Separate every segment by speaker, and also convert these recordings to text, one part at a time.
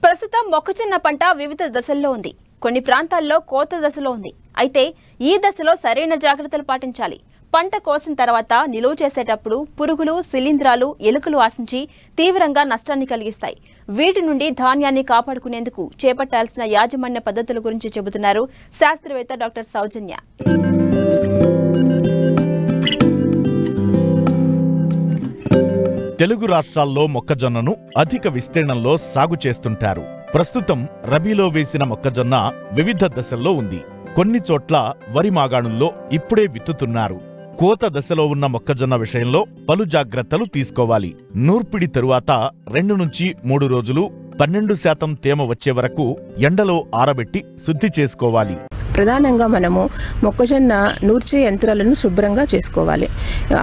Speaker 1: ప్రస్తుతం మొక్కజొన్న పంట వివిధ దశల్లో ఉంది. కొన్ని ప్రాంతాల్లో కోత దశలో ఉంది. అయితే ఈ దశలో సరైన జాగ్రత్తలు పాటించాలి. పంట కోసిన తర్వాత నిలువ చేసేటప్పుడు పురుగులు, శిలీంధ్రాలు, ఎలుకలు ఆశించి తీవ్రంగా నష్టాన్ని కలిగిస్తాయి. వీటి నుండి ధాన్యాన్ని కాపాడుకునేందుకు చేపట్టాల్సిన యాజమాన్య పద్ధతుల గురించి చెబుతున్నారు శాస్త్రవేత్త డాక్టర్ సౌజన్య.
Speaker 2: తెలుగు రాష్ట్రాల్లో మొక్కజొన్నను అధిక విస్తీర్ణంలో సాగు చేస్తుంటారు. ప్రస్తుతం రబీలో వేసిన మొక్కజొన్న వివిధ దశల్లో ఉంది. కొన్ని చోట్ల వరి మాగాణుల్లో ఇప్పుడే విత్తుతున్నారు. కోత దశలో ఉన్న మొక్కజొన్న విషయంలో పలు జాగ్రత్తలు తీసుకోవాలి. నూర్పిడి తరువాత 2 నుంచి 3 రోజులు 12% తేమ వచ్చే వరకు ఎండలో ఆరబెట్టి శుద్ధి చేసుకోవాలి.
Speaker 3: ప్రధానంగా మనము మొక్కజొన్న నూర్చే యంత్రాలను శుభ్రంగా చేసుకోవాలి.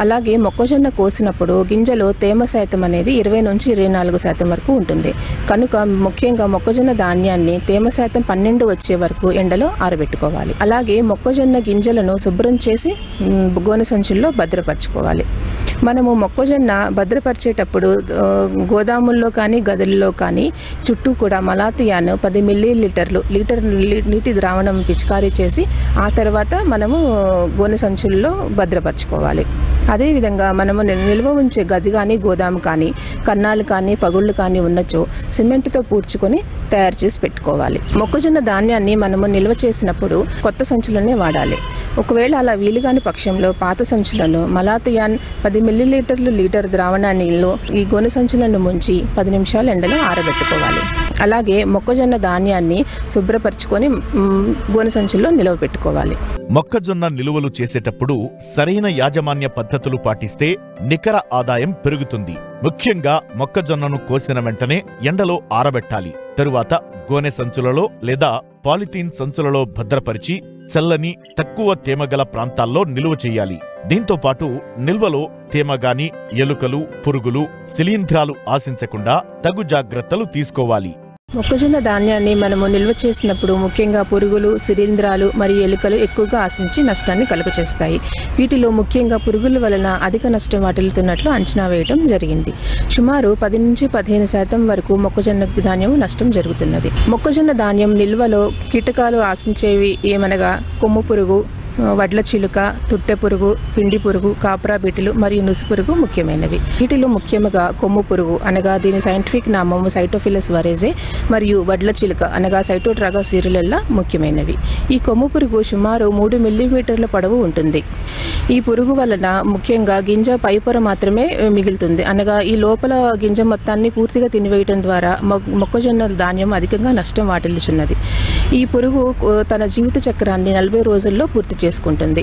Speaker 3: అలాగే మొక్కజొన్న కోసినప్పుడు గింజలో తేమ శాతం అనేది 20 నుంచి 24% వరకు ఉంటుంది. కనుక ముఖ్యంగా మొక్కజొన్న ధాన్యాన్ని తేమ శాతం 12 వచ్చే వరకు ఎండలో ఆరబెట్టుకోవాలి. అలాగే మొక్కజొన్న గింజలను శుభ్రం చేసి గోనె సంచుల్లో భద్రపరచుకోవాలి. మనము మొక్కజొన్న భద్రపరిచేటప్పుడు గోదాముల్లో కానీ గదుల్లో కానీ చుట్టూ కూడా మలాతియాను 10 మిల్లీలీటర్లు లీటర్ నీటి ద్రావణం పిచికారీ చేసి ఆ తర్వాత మనము గోనె సంచుల్లో భద్రపరచుకోవాలి. అదేవిధంగా మనము నిల్వ ఉంచే గది కానీ గోదాము కానీ కన్నాలు కానీ పగుళ్ళు కానీ ఉన్నచో సిమెంట్తో పూడ్చుకొని తయారు చేసి పెట్టుకోవాలి. మొక్కజొన్న ధాన్యాన్ని మనము నిల్వ చేసినప్పుడు కొత్త సంచులనే వాడాలి. ఒకవేళ అలా వీలుగాని పక్షంలో పాత సంచులను మలాతియాన్ 10 మిల్లీలీటర్లు లీటర్ ద్రావణాన్ని ఈ గోనె సంచులను ముంచి 10 నిమిషాలు ఎండలో ఆరబెట్టుకోవాలి. అలాగే మొక్కజొన్న ధాన్యాన్ని శుభ్రపరచుకొని గోనె సంచుల్లో నిల్వ పెట్టుకోవాలి.
Speaker 2: మొక్కజొన్న నిలువలు చేసేటప్పుడు సరైన యాజమాన్య పద్ధతులు పాటిస్తే నికర ఆదాయం పెరుగుతుంది. ముఖ్యంగా మొక్కజొన్నను కోసిన వెంటనే ఎండలో ఆరబెట్టాలి. తరువాత గోనె సంచులలో లేదా పాలిథీన్ సంచులలో భద్రపరిచి చల్లని తక్కువ తేమగల ప్రాంతాల్లో నిలువ చేయాలి. దీంతో పాటు నిల్వలో తేమగాని, ఎలుకలు, పురుగులు, శిలీంధ్రాలు ఆశించకుండా తగు జాగ్రత్తలు తీసుకోవాలి.
Speaker 3: మొక్కజొన్న ధాన్యాన్ని మనము నిల్వ చేసినప్పుడు ముఖ్యంగా పురుగులు, శిలీంధ్రాలు మరియు ఎలుకలు ఎక్కువగా ఆశించి నష్టాన్ని కలుగచేస్తాయి. వీటిలో ముఖ్యంగా పురుగుల వలన అధిక నష్టం వాటిల్లుతున్నట్లు అంచనా వేయడం జరిగింది. సుమారు 10 నుంచి 15% వరకు మొక్కజొన్న ధాన్యం నష్టం జరుగుతున్నది. మొక్కజొన్న ధాన్యం నిల్వలో కీటకాలు ఆశించేవి ఏమనగా కొమ్ము పురుగు, వడ్ల చిలుక, తుట్టె పురుగు, పిండి పురుగు, కాప్రా బీటిలు మరియు నుసు పురుగు ముఖ్యమైనవి. వీటిలో ముఖ్యంగా కొమ్ము పురుగు అనగా దీని సైంటిఫిక్ నామం సైటోఫిలస్ వరేజే మరియు వడ్ల చిలుక అనగా సైటోట్రాగా సిరిలెల్లా ముఖ్యమైనవి. ఈ కొమ్ము పురుగు సుమారు 3 మిల్లీమీటర్ల పొడవు ఉంటుంది. ఈ పురుగు వలన ముఖ్యంగా గింజ పైపొర మాత్రమే మిగులుతుంది. అనగా ఈ లోపల గింజ మొత్తాన్ని పూర్తిగా తినివేయటం ద్వారా మొక్కజొన్న ధాన్యం అధికంగా నష్టం వాటిల్లుచున్నది. ఈ పురుగు తన జీవిత చక్రాన్ని 40 రోజుల్లో పూర్తి చేసుకుంటుంది.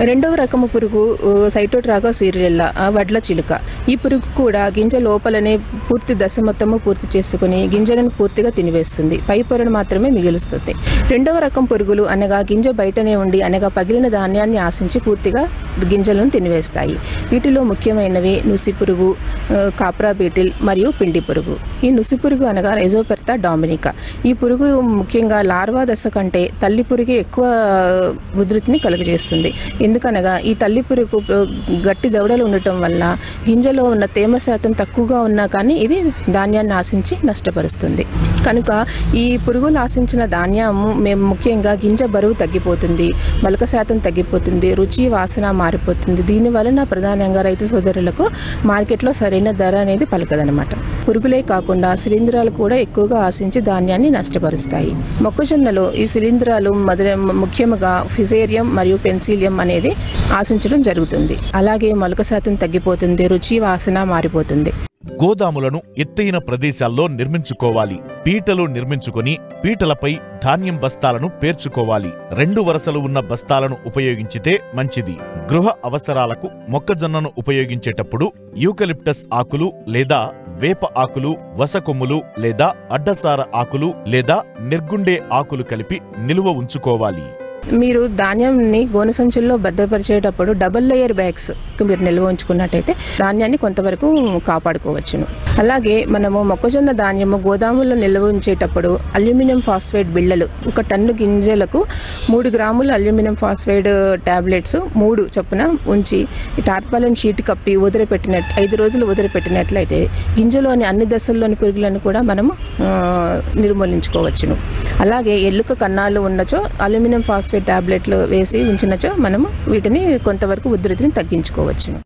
Speaker 3: రెండవ రకము పురుగు సైటోట్రాగా సిరిలెల్లా వడ్ల చిలుక. ఈ పురుగు కూడా గింజ లోపలనే పూర్తి దశ మొత్తము పూర్తి చేసుకుని గింజలను పూర్తిగా తినివేస్తుంది. పై పొరను మాత్రమే మిగులుస్తుంది. రెండవ రకం పురుగులు అనగా గింజ బయటనే ఉండి అనగా పగిలిన ధాన్యాన్ని ఆశించి పూర్తిగా గింజలను తినివేస్తాయి. వీటిలో ముఖ్యమైనవి నుసి పురుగు, కాప్రా బీటిల్ మరియు పిండి పురుగు. ఈ నుసి పురుగు అనగా ఎజోపెర్తా డామినికా. ఈ పురుగు ముఖ్యంగా లార్వా దశ కంటే తల్లి పురుగే ఎక్కువ ఉధృతిని కలుగజేస్తుంది. ఎందుకనగా ఈ తల్లి పురుగు గట్టి దవడలు ఉండటం వల్ల గింజలో ఉన్న తేమ శాతం తక్కువగా ఉన్నా కానీ ఇది ధాన్యాన్ని ఆశించి నష్టపరుస్తుంది. కనుక ఈ పురుగులు ఆశించిన ధాన్యము మేము ముఖ్యంగా గింజ బరువు తగ్గిపోతుంది, మొలక శాతం తగ్గిపోతుంది, రుచి వాసన మారిపోతుంది. దీని వలన ప్రధానంగా రైతు సోదరులకు మార్కెట్లో సరైన ధర అనేది పలకదనమాట. పురుగులే కాకుండా శిలీంధ్రాలు కూడా ఎక్కువగా ఆశించి ధాన్యాన్ని నష్టపరుస్తాయి. మొక్కజొన్నలో ఈ శిలీంధ్రాలు ముఖ్యంగా ఫిజేరియం మరియు పెన్సిలియం అనేది ఆశించడం జరుగుతుంది. అలాగే మొలక శాతం తగ్గిపోతుంది, రుచి వాసన మారిపోతుంది.
Speaker 2: గోదాములను ఎత్తైన ప్రదేశాల్లో నిర్మించుకోవాలి. పీటలు నిర్మించుకొని పీటలపై ధాన్యం బస్తాలను పేర్చుకోవాలి. 2 వరుసలు ఉన్న బస్తాలను ఉపయోగించితే మంచిది. గృహ అవసరాలకు మొక్కజొన్నను ఉపయోగించేటప్పుడు యూకలిప్టస్ ఆకులు లేదా వేప ఆకులు, వసకొమ్ములు లేదా అడ్డసార ఆకులు లేదా నిర్గుండే ఆకులు కలిపి నిలువ ఉంచుకోవాలి.
Speaker 3: మీరు ధాన్యాన్ని గోనె సంచుల్లో భద్రపరిచేటప్పుడు డబుల్ లేయర్ బ్యాగ్స్ మీరు నిల్వ ఉంచుకున్నట్టయితే ధాన్యాన్ని కొంతవరకు కాపాడుకోవచ్చును. అలాగే మనము మొక్కజొన్న ధాన్యము గోదాముల్లో నిల్వ ఉంచేటప్పుడు అల్యూమినియం ఫాస్ఫేట్ బిళ్ళలు 1 టన్ను గింజలకు 3 గ్రాముల అల్యూమినియం ఫాస్ఫేట్ టాబ్లెట్స్ 3 చొప్పున ఉంచి టార్పాలిన్ షీట్ కప్పి 5 రోజులు వదిలిపెట్టినట్లయితే గింజలోని అన్ని దశల్లోని పురుగులను కూడా మనము నిర్మూలించుకోవచ్చును. అలాగే ఎల్లుక కన్నాలు ఉన్నచో అల్యూమినియం ఫాస్ఫేట్ టాబ్లెట్లు వేసి ఉంచినచో మనము వీటిని కొంతవరకు ఉధృతిని తగ్గించుకోవచ్చును.